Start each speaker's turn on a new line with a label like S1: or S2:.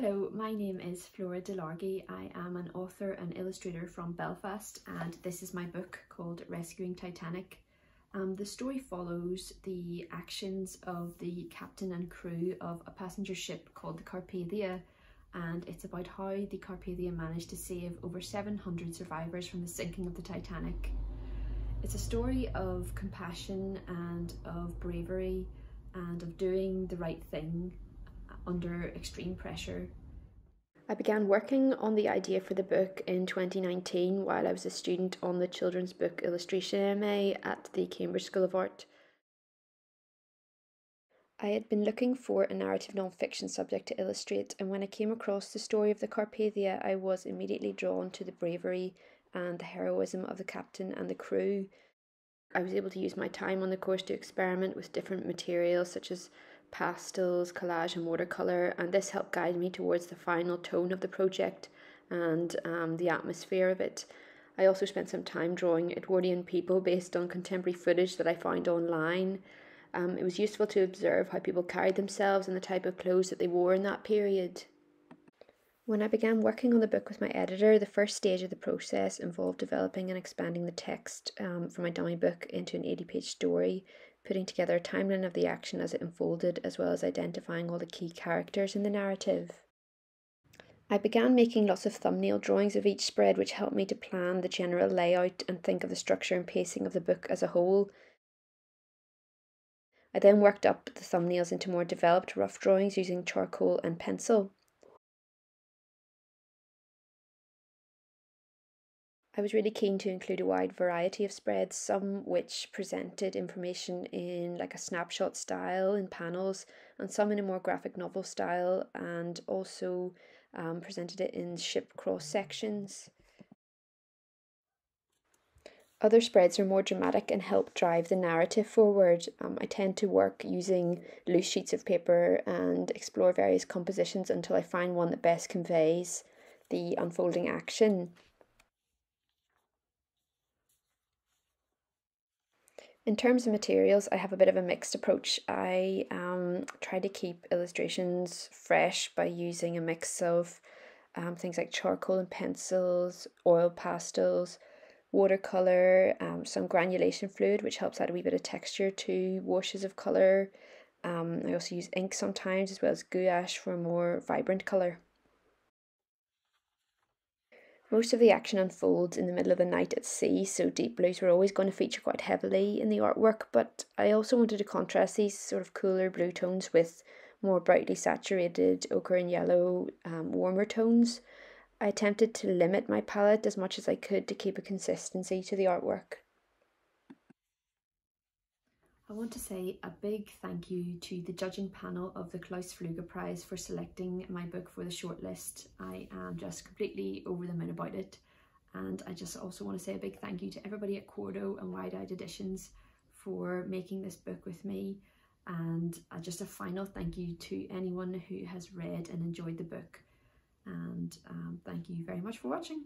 S1: Hello, my name is Flora Delargy. I am an author and illustrator from Belfast, and this is my book called Rescuing Titanic. The story follows the actions of the captain and crew of a passenger ship called the Carpathia, and it's about how the Carpathia managed to save over 700 survivors from the sinking of the Titanic. It's a story of compassion and of bravery and of doing the right thing under extreme pressure. I began working on the idea for the book in 2019 while I was a student on the Children's Book Illustration MA at the Cambridge School of Art. I had been looking for a narrative non-fiction subject to illustrate, and when I came across the story of the Carpathia, I was immediately drawn to the bravery and the heroism of the captain and the crew. I was able to use my time on the course to experiment with different materials such as pastels, collage and watercolour, and this helped guide me towards the final tone of the project and the atmosphere of it. I also spent some time drawing Edwardian people based on contemporary footage that I found online. It was useful to observe how people carried themselves and the type of clothes that they wore in that period. When I began working on the book with my editor, the first stage of the process involved developing and expanding the text from my dummy book into an 80-page story, putting together a timeline of the action as it unfolded, as well as identifying all the key characters in the narrative. I began making lots of thumbnail drawings of each spread, which helped me to plan the general layout and think of the structure and pacing of the book as a whole. I then worked up the thumbnails into more developed rough drawings using charcoal and pencil. I was really keen to include a wide variety of spreads, some which presented information in like a snapshot style in panels, and some in a more graphic novel style, and also presented it in ship cross sections. Other spreads are more dramatic and help drive the narrative forward. I tend to work using loose sheets of paper and explore various compositions until I find one that best conveys the unfolding action. In terms of materials, I have a bit of a mixed approach. I try to keep illustrations fresh by using a mix of things like charcoal and pencils, oil pastels, watercolour, some granulation fluid which helps add a wee bit of texture to washes of colour. I also use ink sometimes, as well as gouache for a more vibrant colour. Most of the action unfolds in the middle of the night at sea, so deep blues were always going to feature quite heavily in the artwork, but I also wanted to contrast these sort of cooler blue tones with more brightly saturated ochre and yellow, warmer tones. I attempted to limit my palette as much as I could to keep a consistency to the artwork. I want to say a big thank you to the judging panel of the Klaus Flugge Prize for selecting my book for the shortlist. I am just completely over the moon about it, and I just also want to say a big thank you to everybody at Quarto and Wide Eyed Editions for making this book with me, and just a final thank you to anyone who has read and enjoyed the book, and thank you very much for watching.